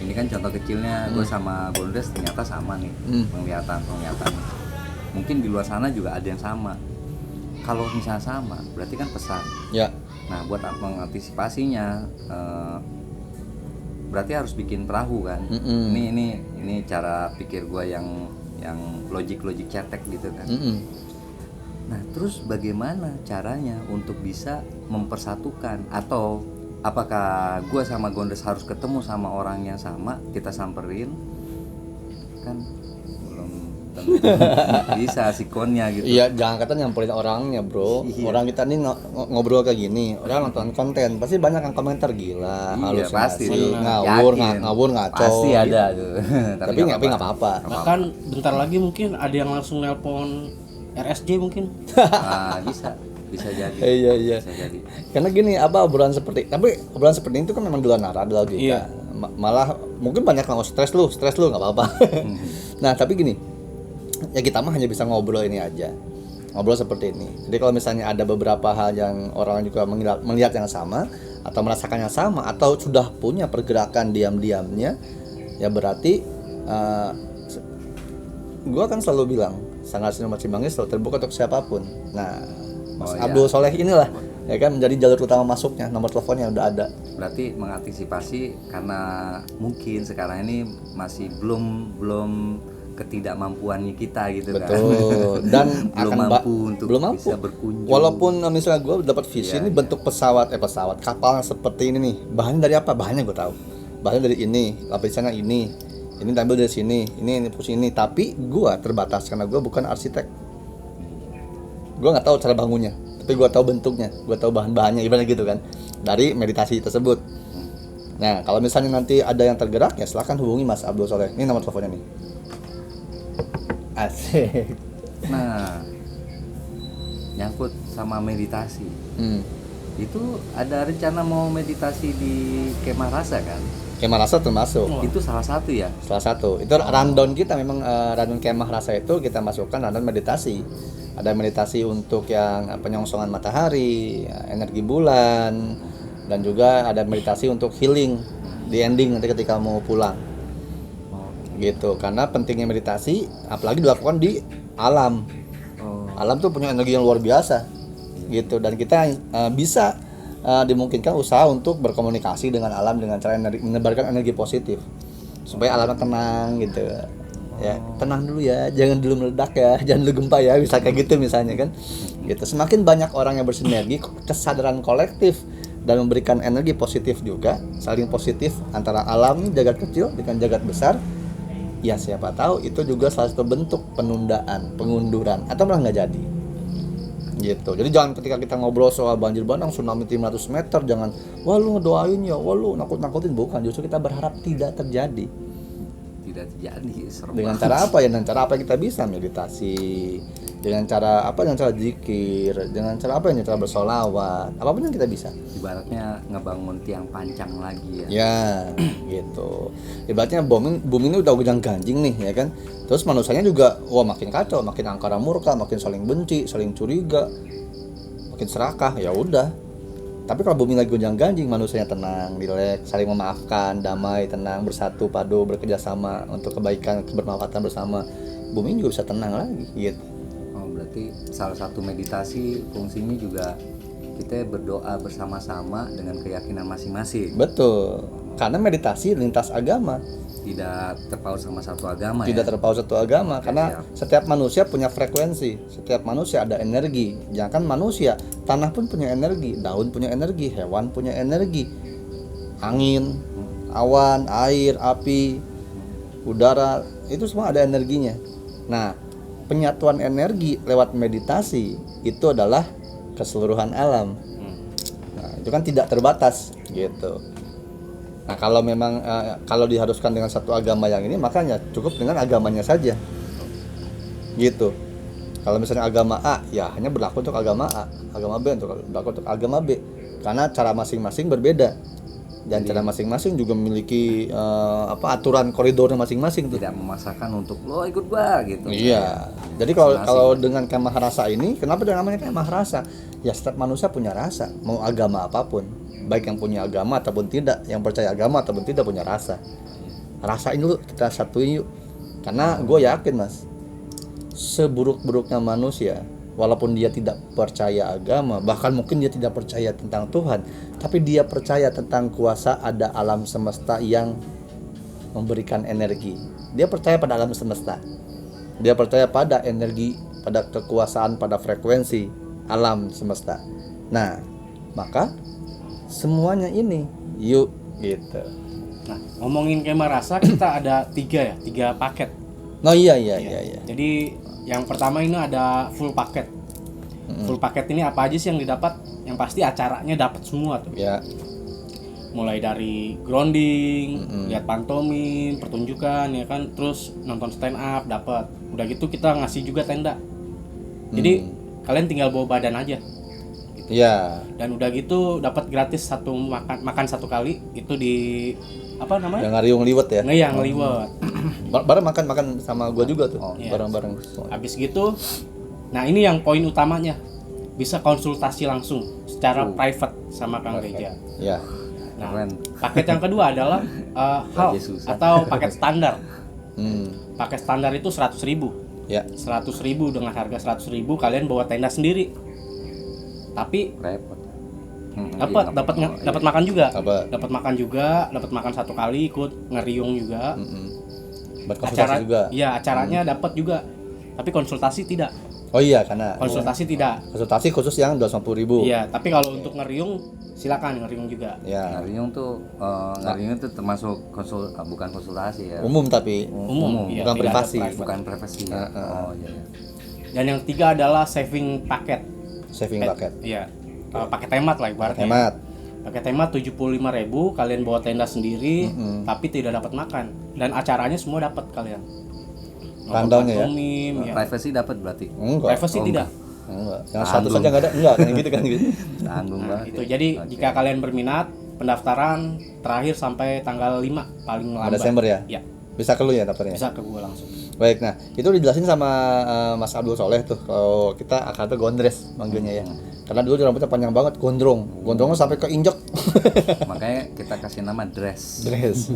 Speaker 2: ini kan contoh kecilnya, gue sama Gondes ternyata sama nih, penglihatan. Mungkin di luar sana juga ada yang sama. Kalau misalnya sama, berarti kan pesan.
Speaker 1: ya,
Speaker 2: Nah, buat mengantisipasinya, berarti harus bikin perahu kan. Ini cara pikir gue yang logik cetek gitu kan. Nah, terus bagaimana caranya untuk bisa mempersatukan, atau apakah gue sama Gondes harus ketemu sama orang yang sama, kita samperin kan belum tentu bisa sikonnya gitu.
Speaker 1: iya, jangan kata nyamperin orangnya bro. Orang kita nih ngobrol kayak gini, orang nonton konten pasti banyak yang komentar gila,
Speaker 2: Iya, pasti.
Speaker 1: halusinasi, ngawur ngaco.
Speaker 2: Pasti ada
Speaker 1: gitu.
Speaker 2: tuh.
Speaker 1: Tapi nggak apa-apa.
Speaker 3: Bahkan bentar lagi mungkin ada yang langsung nelpon RSJ mungkin.
Speaker 2: Bisa jadi.
Speaker 1: Iya.
Speaker 2: Bisa jadi.
Speaker 1: Karena gini, obrolan seperti itu kan memang di luar nalar, di luar logika.
Speaker 3: Iya.
Speaker 1: Malah mungkin banyak yang stres lu nggak apa-apa. Nah tapi gini, ya kita mah hanya bisa ngobrol ini aja, ngobrol seperti ini. Jadi kalau misalnya ada beberapa hal yang orang juga melihat yang sama, atau merasakan yang sama, atau sudah punya pergerakan diam-diamnya, ya berarti gue kan selalu bilang Sanggar Sinoma Cimanggis selalu terbuka untuk siapapun. Nah, Mas Abdul Soleh inilah ya kan menjadi jalur utama masuknya, nomor teleponnya udah ada.
Speaker 2: Berarti mengantisipasi, karena mungkin sekarang ini masih belum ketidakmampuannya kita gitu.
Speaker 1: Betul.
Speaker 2: Kan.
Speaker 1: Dan
Speaker 2: belum
Speaker 1: akan
Speaker 2: mampu untuk
Speaker 1: belum mampu
Speaker 2: bisa berkunjung.
Speaker 1: Walaupun misalnya gue dapat visi ini bentuk pesawat kapal yang seperti ini nih, bahannya dari apa? Bahannya gue tahu, bahannya dari ini, lapisannya ini diambil dari sini, ini fungsi ini. Tapi gue terbatas karena gue bukan arsitek. Gue nggak tahu cara bangunnya, tapi gue tahu bentuknya, gue tahu bahan-bahannya, ibaratnya gitu kan, dari meditasi tersebut. Nah, kalau misalnya nanti ada yang tergerak, ya silahkan hubungi Mas Abdul Soleh. Ini nomor teleponnya nih. Asik.
Speaker 2: Nah, nyangkut sama meditasi. Itu ada rencana mau meditasi di Kemah Rasa kan?
Speaker 1: Kemah Rasa termasuk.
Speaker 2: Itu salah satu ya?
Speaker 1: Salah satu. Itu rundown kita memang, rundown Kemah Rasa itu kita masukkan rundown meditasi. Ada meditasi untuk yang penyongsongan matahari, energi bulan, dan juga ada meditasi untuk healing di ending nanti ketika mau pulang. Gitu. Karena pentingnya meditasi apalagi dilakukan di alam. Alam tuh punya energi yang luar biasa. Gitu, dan kita bisa dimungkinkan usaha untuk berkomunikasi dengan alam dengan cara menebarkan energi positif supaya alamnya tenang gitu ya. Tenang dulu ya, jangan dulu meledak ya, jangan dulu gempa ya, bisa kayak gitu misalnya kan gitu. Semakin banyak orang yang bersinergi, kesadaran kolektif dan memberikan energi positif juga, saling positif antara alam jagat kecil dengan jagat besar, ya siapa tahu itu juga salah satu bentuk penundaan, pengunduran, atau malah nggak jadi gitu. Jadi jangan ketika kita ngobrol soal banjir bandang, tsunami 500 meter, jangan wah lu ngedoain ya, wah lu nakut-nakutin, bukan. Justru kita berharap tidak terjadi.
Speaker 2: Tidak terjadi.
Speaker 1: Dengan cara apa ya? Dengan cara apa kita bisa meditasi? Dengan cara apa? Dengan cara zikir, dengan cara apa? Dengan cara bersolawat, apapun yang kita bisa.
Speaker 2: Ibaratnya ngebangun tiang pancang lagi ya.
Speaker 1: Ya, gitu. Ibaratnya bumi ini udah ujang ganjing nih, ya kan? Terus manusianya juga, wah makin kacau, makin angkara murka, makin saling benci, saling curiga, makin serakah. Ya udah, Tapi kalau bumi lagi gonjang-ganjing, manusianya tenang, rileks, saling memaafkan, damai, tenang, bersatu padu, bekerja sama untuk kebaikan, kebermanfaatan bersama, bumi juga bisa tenang lagi gitu.
Speaker 2: Oh, berarti salah satu meditasi fungsinya juga kita berdoa bersama-sama dengan keyakinan masing-masing.
Speaker 1: Betul. Karena meditasi lintas agama,
Speaker 2: Tidak terpaut sama satu agama
Speaker 1: tidak
Speaker 2: ya.
Speaker 1: terpaut satu agama.
Speaker 2: Oke,
Speaker 1: Karena
Speaker 2: siap.
Speaker 1: setiap manusia punya frekuensi, setiap manusia ada energi. Jangan manusia, tanah pun punya energi, daun punya energi, hewan punya energi, angin, awan, air, api, udara, itu semua ada energinya. Nah, penyatuan energi lewat meditasi itu adalah keseluruhan alam. Nah, itu kan tidak terbatas gitu. Nah, kalau memang kalau diharuskan dengan satu agama yang ini, makanya cukup dengan agamanya saja. Gitu. Kalau misalnya agama A, ya hanya berlaku untuk agama A, agama B berlaku untuk agama B. Karena cara masing-masing berbeda. Dan cara masing-masing juga memiliki aturan koridornya masing-masing tuh.
Speaker 2: Tidak memaksakan untuk lo ikut gua gitu.
Speaker 1: Iya. Jadi kalau dengan kemah rasa ini, kenapa dengan namanya kemah rasa? Ya setiap manusia punya rasa, mau agama apapun, baik yang punya agama ataupun tidak, yang percaya agama ataupun tidak punya rasa. Rasain dulu, kita satuin yuk. Karena gue yakin mas, seburuk-buruknya manusia, walaupun dia tidak percaya agama, bahkan mungkin dia tidak percaya tentang Tuhan, tapi dia percaya tentang kuasa ada alam semesta yang memberikan energi. Dia percaya pada alam semesta. Dia percaya pada energi, pada kekuasaan, pada frekuensi alam semesta. Nah, maka semuanya ini yuk gitu.
Speaker 3: Nah, ngomongin kemah rasa kita ada 3 paket.
Speaker 1: Oh iya.
Speaker 3: Jadi yang pertama ini ada full paket. Full paket ini apa aja sih yang didapat? Yang pasti acaranya dapat semua tuh.
Speaker 1: Ya.
Speaker 3: Mulai dari grounding, lihat pantomim, pertunjukan ya kan, terus nonton stand up dapat. Udah gitu kita ngasih juga tenda. Jadi kalian tinggal bawa badan aja.
Speaker 1: Ya.
Speaker 3: Dan udah gitu dapat gratis satu makan satu kali itu di apa namanya?
Speaker 1: Yang ngariung liwet ya.
Speaker 3: Ngeyang liwet.
Speaker 1: Bareng makan sama gua juga tuh.
Speaker 3: Iya.
Speaker 1: Bareng-bareng.
Speaker 3: Habis gitu, nah ini yang poin utamanya, bisa konsultasi langsung secara private sama Kang Reja.
Speaker 1: Ya.
Speaker 3: Nah,
Speaker 2: Keren.
Speaker 3: paket yang kedua adalah HAL
Speaker 2: Lagi susah.
Speaker 3: atau paket standar. Paket standar itu 100.000.
Speaker 1: Ya.
Speaker 3: 100.000 dengan harga 100.000 kalian bawa tenda sendiri. Tapi
Speaker 2: Repot.
Speaker 3: dapat makan juga.
Speaker 1: Dapat.
Speaker 3: Dapat makan satu kali, ikut ngeriung juga.
Speaker 1: Berkonsultasi juga.
Speaker 3: Iya, acaranya dapat juga. Tapi konsultasi tidak.
Speaker 1: Oh iya, karena
Speaker 3: Konsultasi tidak.
Speaker 1: konsultasi khusus yang 250.000.
Speaker 3: Iya, tapi kalau untuk ngeriung silakan ngeriung juga.
Speaker 1: Ya.
Speaker 2: Ngariung tuh termasuk bukan konsultasi ya.
Speaker 1: Umum tapi
Speaker 3: Umum, iya,
Speaker 1: bukan
Speaker 3: tidak ada
Speaker 1: privasi.
Speaker 3: private.
Speaker 2: Bukan privasi ya. Oh iya.
Speaker 3: Dan yang ketiga adalah saving paket.
Speaker 1: Saving bucket.
Speaker 3: Iya. Paket hemat lah ibaratnya.
Speaker 1: Hemat.
Speaker 3: Paket hemat 75.000, kalian bawa tenda sendiri, tapi tidak dapat makan. Dan acaranya semua dapat kalian.
Speaker 1: Rundown-nya ya?
Speaker 3: Pantomim, ya.
Speaker 2: Privasi dapat berarti.
Speaker 1: Enggak.
Speaker 3: Privacy tidak.
Speaker 1: Enggak. Yang satu saja enggak ada. Enggak, kayak gitu kan gitu.
Speaker 2: Tanggung
Speaker 3: Nah,
Speaker 2: banget.
Speaker 3: itu.
Speaker 2: ya.
Speaker 3: Jadi
Speaker 2: Oke.
Speaker 3: jika kalian berminat, pendaftaran terakhir sampai tanggal 5 paling lambat.
Speaker 1: Desember ya?
Speaker 3: Ya,
Speaker 1: Bisa ke lu ya daftarnya?
Speaker 3: bisa ke gua langsung.
Speaker 1: Baik, nah itu dijelasin sama Mas Abdul Soleh tuh, kalau kita akan tuh gondres manggilnya ya. Karena dulu dia rambutnya panjang banget, gondrong. Gondrongnya sampai keinjek.
Speaker 2: Makanya kita kasih nama dress.
Speaker 1: Dress.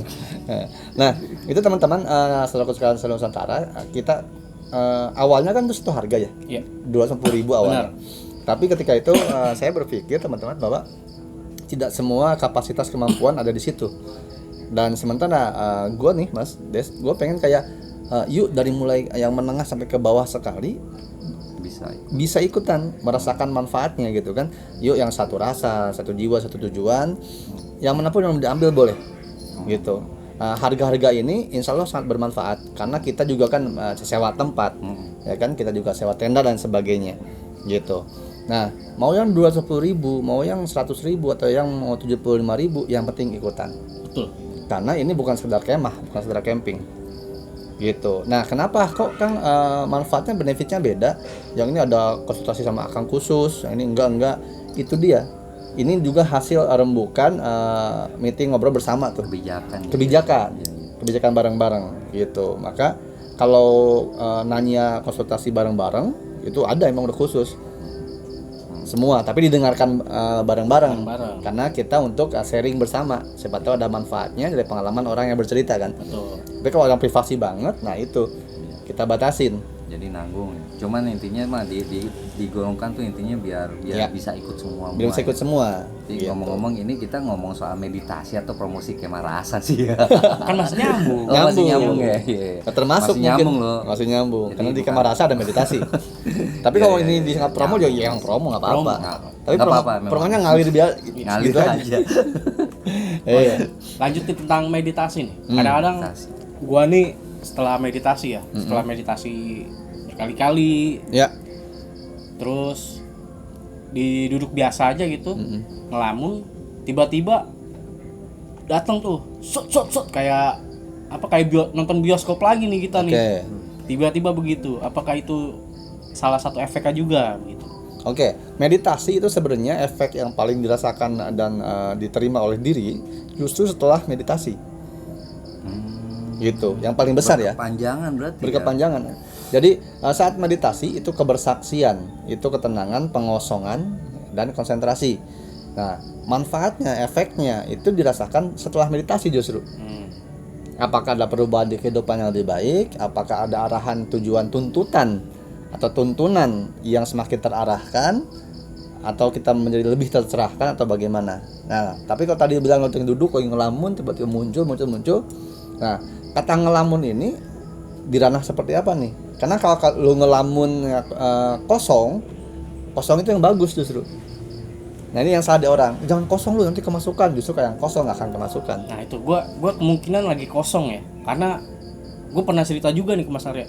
Speaker 1: Nah, itu teman-teman setelah kesukaan Seluruh Nusantara, kita awalnya kan itu satu harga ya.
Speaker 3: Iya.
Speaker 1: 250.000 awalnya.
Speaker 3: Benar.
Speaker 1: Tapi ketika itu saya berpikir teman-teman bahwa tidak semua kapasitas kemampuan ada di situ. Dan sementara gue nih Mas Des, gue pengen kayak yuk dari mulai yang menengah sampai ke bawah sekali bisa ikutan merasakan manfaatnya gitu kan. Yuk yang satu rasa, satu jiwa, satu tujuan, yang manapun yang diambil boleh gitu. Harga-harga ini insya Allah sangat bermanfaat karena kita juga kan sewa tempat, ya kan, kita juga sewa tenda dan sebagainya gitu. Nah, mau yang 210.000, mau yang 100.000 atau yang mau 75.000, yang penting ikutan.
Speaker 3: Betul.
Speaker 1: Karena ini bukan sekedar kemah, bukan sekedar camping gitu. Nah, kenapa kok Kang manfaatnya, benefitnya beda? Yang ini ada konsultasi sama akang khusus, yang ini enggak. Itu dia. Ini juga hasil rembukan meeting ngobrol bersama tuh. Kebijakan bareng-bareng gitu. Maka kalau nanya konsultasi bareng-bareng itu ada emang udah khusus. semua, tapi didengarkan bareng-bareng.
Speaker 3: Bareng-bareng.
Speaker 1: Karena kita untuk sharing bersama. Siapa tahu ada manfaatnya dari pengalaman orang yang bercerita kan.
Speaker 3: Betul.
Speaker 1: Tapi kalau yang privasi banget, nah itu kita batasin.
Speaker 2: Jadi nanggung ya. Cuman intinya mah digolongkan tuh intinya biar
Speaker 1: Ya.
Speaker 2: bisa ikut semua.
Speaker 1: Belum bisa ikut semua.
Speaker 2: Jadi
Speaker 1: Gitu.
Speaker 2: ngomong-ngomong ini kita ngomong soal meditasi atau promosi kemah rasa sih ya.
Speaker 3: Kan masih nyambung.
Speaker 2: Oh, masih
Speaker 1: Nyambung.
Speaker 2: nyambung ya. Iya.
Speaker 1: Termasuk
Speaker 2: masih nyambung
Speaker 1: mungkin.
Speaker 2: loh.
Speaker 1: Masih nyambung.
Speaker 2: Jadi
Speaker 1: Karena di
Speaker 2: bukan-
Speaker 1: kamar rasa ada meditasi. Tapi
Speaker 2: Iya,
Speaker 1: kalau
Speaker 2: iya,
Speaker 1: ini
Speaker 2: iya.
Speaker 1: di promo ya yang promo nggak apa-apa.
Speaker 3: Promo.
Speaker 1: Tapi
Speaker 2: Nggak apa-apa, memang.
Speaker 1: promonya ngalir biasa
Speaker 2: Ngalir
Speaker 1: gitu aja.
Speaker 2: aja.
Speaker 1: Iya.
Speaker 3: Lanjut nih tentang meditasi nih. Kadang-kadang
Speaker 2: meditasi.
Speaker 3: gua nih setelah meditasi ya, setelah meditasi berkali-kali,
Speaker 1: Ya.
Speaker 3: terus duduk biasa aja gitu, ngelamun, tiba-tiba datang tuh, sut kayak apa kayak nonton bioskop lagi nih kita nih.
Speaker 1: Oke.
Speaker 3: Tiba-tiba begitu. Apakah itu salah satu efeknya juga gitu?
Speaker 1: Oke, meditasi itu sebenarnya efek yang paling dirasakan dan diterima oleh diri justru setelah meditasi. Gitu, yang paling besar ya.
Speaker 2: Berkepanjangan berarti.
Speaker 1: Berkepanjangan. Jadi saat meditasi itu kebersaksian, itu ketenangan, pengosongan, dan konsentrasi. Nah, manfaatnya, efeknya itu dirasakan setelah meditasi justru. Apakah ada perubahan di kehidupan yang lebih baik? Apakah ada arahan tujuan tuntutan atau tuntunan yang semakin terarahkan? Atau kita menjadi lebih tercerahkan atau bagaimana? Nah, tapi kalau tadi bilang waktu duduk, kalau ngelamun tiba-tiba muncul. Nah, kata ngelamun ini di ranah seperti apa nih? Karena kalau lu ngelamun kosong itu yang bagus justru. Nah ini yang salah di orang, jangan kosong lu nanti kemasukan, justru kayak yang kosong nggak akan kemasukan.
Speaker 3: Nah itu gua kemungkinan lagi kosong ya, karena gua pernah cerita juga nih ke Mas Arya.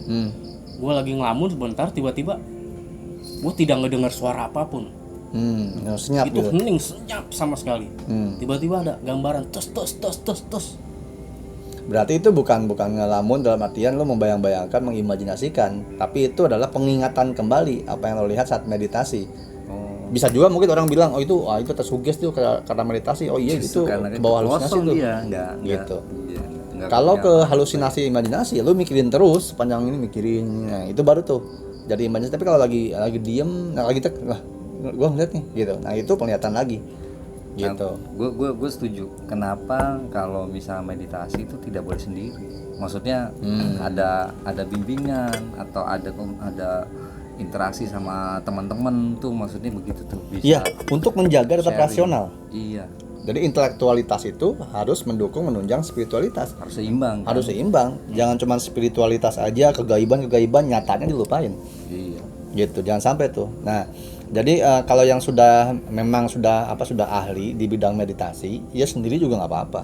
Speaker 3: Gua lagi ngelamun sebentar, tiba-tiba gua tidak ngedengar suara apapun.
Speaker 1: Senyap
Speaker 3: Itu
Speaker 1: gitu.
Speaker 3: hening, senyap sama sekali. Tiba-tiba ada gambaran tos.
Speaker 1: Berarti itu bukan ngelamun dalam artian lu membayang-bayangkan, mengimajinasikan, tapi itu adalah pengingatan kembali apa yang lo lihat saat meditasi. Bisa juga mungkin orang bilang, oh itu tersugesti tuh karena meditasi. Oh iya gitu, ke bawah halusinasi tuh. Gitu. Kalau ke halusinasi imajinasi, lu mikirin terus sepanjang ini mikirin, nah itu baru tuh jadi imajinasi. Tapi kalau lagi diem, nah lagi gua ngeliat nih, gitu. Nah itu penglihatan lagi, gitu.
Speaker 2: Gue setuju. Kenapa kalau misal meditasi itu tidak boleh sendiri? Maksudnya ada bimbingan atau ada interaksi sama teman-teman tuh, maksudnya begitu tuh bisa.
Speaker 1: Iya, untuk menjaga tetap
Speaker 2: sharing.
Speaker 1: rasional.
Speaker 2: Iya,
Speaker 1: Jadi intelektualitas itu harus mendukung menunjang spiritualitas.
Speaker 2: harus seimbang.
Speaker 1: Harus seimbang. Jangan cuma spiritualitas aja, kegaiban nyatanya dilupain.
Speaker 2: Iya.
Speaker 1: Gitu, jangan sampai tuh. Nah, jadi kalau yang sudah ahli di bidang meditasi, ya sendiri juga nggak apa-apa.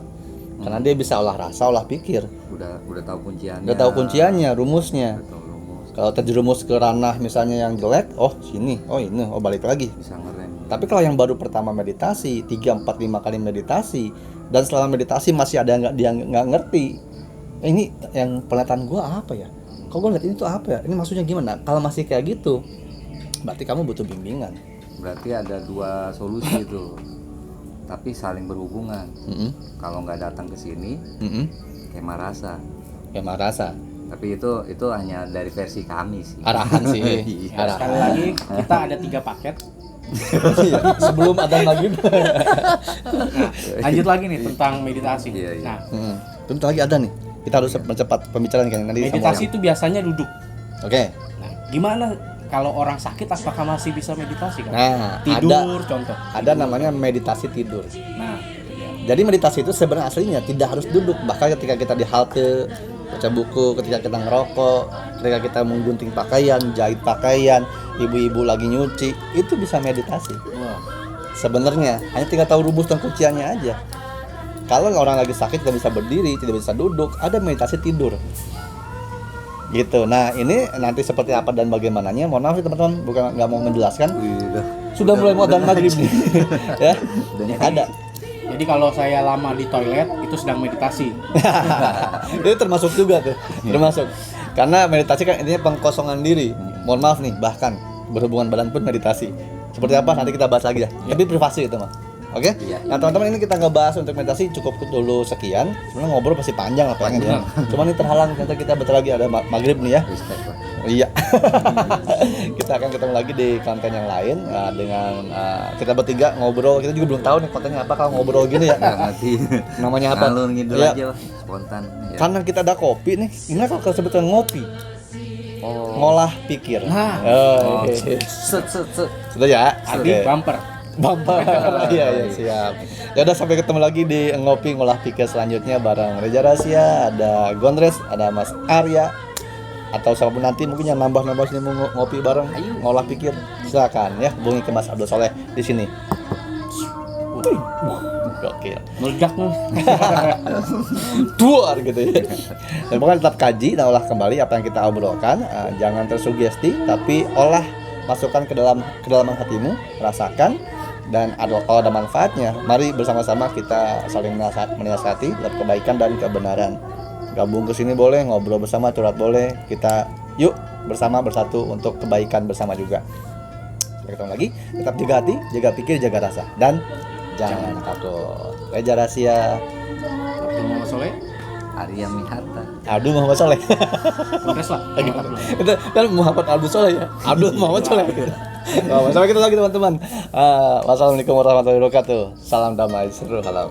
Speaker 1: Karena dia bisa olah rasa, olah pikir.
Speaker 2: Udah tahu kunciannya.
Speaker 1: Udah tahu kunciannya, rumusnya.
Speaker 2: Udah tahu rumus.
Speaker 1: Kalau terjerumus ke ranah misalnya yang jelek, oh sini, oh ini, oh balik lagi.
Speaker 2: Bisa ngerem.
Speaker 1: Tapi kalau yang baru pertama meditasi, 3, 4, 5 kali meditasi, dan selama meditasi masih ada yang dia nggak ngerti, ini yang penglihatan gua apa ya? Kok gua ngeliat ini tuh apa ya? Ini maksudnya gimana? Kalau masih kayak gitu, berarti kamu butuh bimbingan.
Speaker 2: Berarti ada dua solusi itu, tapi saling berhubungan. Kalau nggak datang ke sini, kemah rasa.
Speaker 1: Kemah rasa.
Speaker 2: Tapi itu hanya dari versi kami sih.
Speaker 1: Arahan sih.
Speaker 2: Iya.
Speaker 3: Nah, sekali lagi kita ada 3 paket.
Speaker 1: Sebelum ada maghrib.
Speaker 3: Lanjut lagi nih tentang meditasi.
Speaker 2: Iya, iya.
Speaker 3: Nah,
Speaker 1: Tentu lagi ada nih. Kita harus mempercepat pembicaraan kan nanti.
Speaker 3: meditasi itu biasanya duduk.
Speaker 1: Oke.
Speaker 3: Nah, gimana kalau orang sakit apakah masih bisa meditasi kan?
Speaker 1: Nah,
Speaker 3: Tidur contoh.
Speaker 1: ada namanya meditasi tidur.
Speaker 3: Nah,
Speaker 1: Jadi meditasi itu sebenarnya aslinya tidak harus duduk. Bahkan ketika kita di halte, baca buku, ketika kita ngerokok, ketika kita menggunting pakaian, jahit pakaian, ibu-ibu lagi nyuci, itu bisa meditasi. Sebenarnya hanya tinggal tahu rumus dan kunciannya aja. Kalau orang lagi sakit tidak bisa berdiri, tidak bisa duduk, ada meditasi tidur. Gitu. Nah ini nanti seperti apa dan bagaimananya, mohon maaf teman-teman, bukan nggak mau menjelaskan. Sudah mulai mau dan maghrib nih. Ya, ada.
Speaker 3: jadi kalau saya lama di toilet itu sedang meditasi.
Speaker 1: Itu termasuk juga tuh, termasuk. Karena meditasi kan intinya pengkosongan diri. Mohon maaf nih, bahkan berhubungan badan pun meditasi. Seperti apa nanti kita bahas lagi ya. Tapi privasi itu mah. Oke? Nah teman-teman, ini kita ngebahas untuk meditasi cukup dulu sekian. Sebenarnya ngobrol pasti panjang lah pengen ya. Cuman ini terhalang, ternyata kita bentar lagi ada maghrib nih ya.
Speaker 2: Respect lah.
Speaker 1: Iya. Kita akan ketemu lagi di konten yang lain dengan kita bertiga ngobrol. Kita juga belum tahu nih kontennya apa kalau ngobrol gini ya.
Speaker 2: Nggak ngerti.
Speaker 1: Namanya apa?
Speaker 2: Ngalur ngidul
Speaker 1: Iya.
Speaker 2: aja lah, spontan. Ya.
Speaker 1: Karena kita ada kopi nih. Gimana kalau sebetulnya ngopi?
Speaker 2: Oh.
Speaker 1: Ngolah pikir.
Speaker 3: Nah.
Speaker 2: Oh.
Speaker 1: Oke.
Speaker 2: Set.
Speaker 1: Sudah ya.
Speaker 3: Adi
Speaker 1: Oke.
Speaker 3: bumper.
Speaker 1: Bumper. Iya siap. Ya udah sampai ketemu lagi di ngopi ngolah pikir selanjutnya bareng Reza Rahasia, ada Gondres, ada Mas Arya atau siapapun nanti mungkin yang nambah-nambah sini mau ngopi bareng ngolah pikir silakan ya hubungi ke Mas Abdul Soleh di sini. Gokil.
Speaker 3: Meledak nih.
Speaker 1: Duar gitu ya. Dan pokoknya tetap kaji dan olah kembali apa yang kita obrolkan. Jangan tersugesti tapi olah masukkan ke dalam hatimu, rasakan dan kalau ada manfaatnya, mari bersama-sama kita saling menasihati dalam kebaikan dan kebenaran. Gabung ke sini boleh, ngobrol bersama, curhat boleh. Kita yuk bersama bersatu untuk kebaikan bersama juga. Sampai ketemu lagi, tetap jaga hati, jaga pikir, jaga rasa dan jangan takut. Reza Rahasia.
Speaker 3: Abdul Muhammad Soleh.
Speaker 2: Arya Mihata.
Speaker 1: Abdul Muhammad Soleh.
Speaker 3: Kongres lah.
Speaker 1: Itu kan Muhammad Abdul Soleh ya. Abdul Muhammad Soleh. Sampai ketemu lagi teman-teman. Wassalamualaikum warahmatullahi wabarakatuh. Salam damai seru halam.